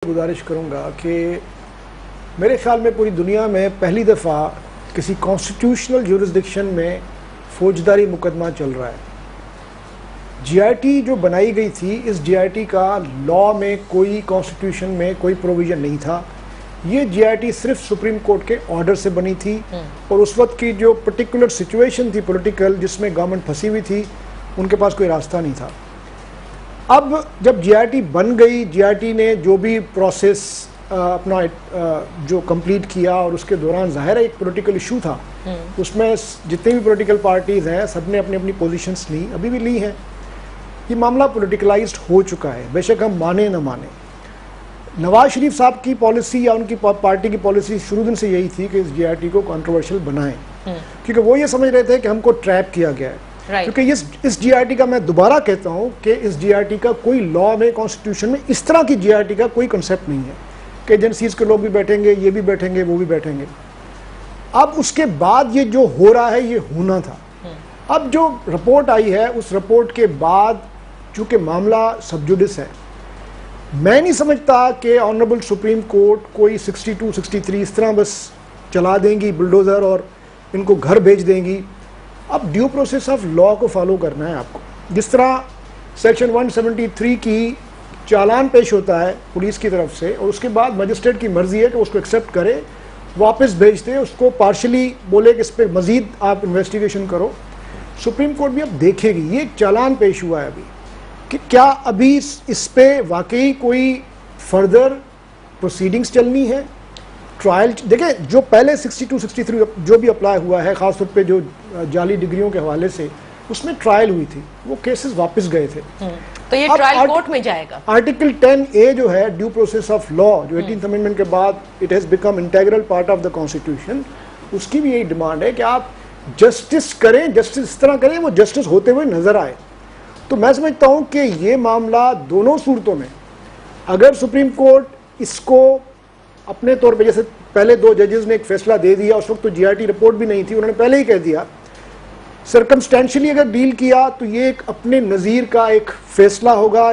गुजारिश करूंगा कि मेरे ख्याल में पूरी दुनिया में पहली दफ़ा किसी कॉन्स्टिट्यूशनल ज्यूरिसडिक्शन में फौजदारी मुकदमा चल रहा है। जीआईटी जो बनाई गई थी, इस जीआईटी का लॉ में कोई, कॉन्स्टिट्यूशन में कोई प्रोविज़न नहीं था। ये जीआईटी सिर्फ सुप्रीम कोर्ट के ऑर्डर से बनी थी और उस वक्त की जो पर्टिकुलर सिचुएशन थी पॉलिटिकल, जिसमें गवर्नमेंट फंसी हुई थी, उनके पास कोई रास्ता नहीं था। अब जब जीआईटी बन गई, जीआईटी ने जो भी प्रोसेस अपना जो कंप्लीट किया और उसके दौरान जाहिर है एक पॉलिटिकल इशू था, उसमें जितने भी पॉलिटिकल पार्टीज हैं सबने अपनी अपनी पोजीशंस ली, अभी भी ली हैं। ये मामला पॉलिटिकलाइज्ड हो चुका है, बेशक हम माने न माने। नवाज शरीफ साहब की पॉलिसी या उनकी पार्टी की पॉलिसी शुरू दिन से यही थी कि इस जीआईटी को कंट्रोवर्शियल बनाएं, क्योंकि वो ये समझ रहे थे कि हमको ट्रैप किया गया है। क्योंकि इस जीआईटी का, मैं दोबारा कहता हूं कि इस जीआईटी का कोई लॉ में, कॉन्स्टिट्यूशन में इस तरह की जीआईटी का कोई कंसेप्ट नहीं है कि एजेंसीज के लोग भी बैठेंगे, ये भी बैठेंगे, वो भी बैठेंगे। अब उसके बाद ये जो हो रहा है, ये होना था। अब जो रिपोर्ट आई है, उस रिपोर्ट के बाद चूंकि मामला सब जुडिस है, मैं नहीं समझता कि ऑनरेबल सुप्रीम कोर्ट कोई 62, 63 इस तरह बस चला देंगी बुलडोजर और इनको घर भेज देंगी। अब ड्यू प्रोसेस ऑफ लॉ को फॉलो करना है आपको। जिस तरह सेक्शन 173 की चालान पेश होता है पुलिस की तरफ से और उसके बाद मजिस्ट्रेट की मर्जी है कि उसको एक्सेप्ट करे, वापस भेज दे, उसको पार्शली बोले कि इस पर मजीद आप इन्वेस्टिगेशन करो। सुप्रीम कोर्ट भी अब देखेगी। ये एक चालान पेश हुआ है अभी कि क्या अभी इस पे वाकई कोई फर्दर प्रोसीडिंग्स चलनी है, ट्रायल। देखें, जो पहले 62, 63 जो भी अप्लाई हुआ है, खासतौर पे जो जाली डिग्रियों के हवाले से, उसमें ट्रायल हुई थी, वो केसेस वापस गए थे। तो ये ट्रायल कोर्ट में जाएगा। आर्टिकल 10A जो है ड्यू प्रोसेस ऑफ लॉ, जो 18th अमेंडमेंट के बाद it has become integral part of the constitution, उसकी भी यही डिमांड है कि आप जस्टिस करें, जस्टिस इस तरह करें वो जस्टिस होते हुए नजर आए। तो मैं समझता हूं कि ये मामला दोनों सूरतों में, अगर सुप्रीम कोर्ट इसको अपने तौर पे, जैसे पहले 2 जजेस ने एक फैसला दे दिया, उस वक्त तो जीआईटी रिपोर्ट भी नहीं थी, उन्होंने पहले ही कह दिया, सर्कमस्टेंशियली अगर डील किया तो ये एक अपने नज़ीर का एक फैसला होगा।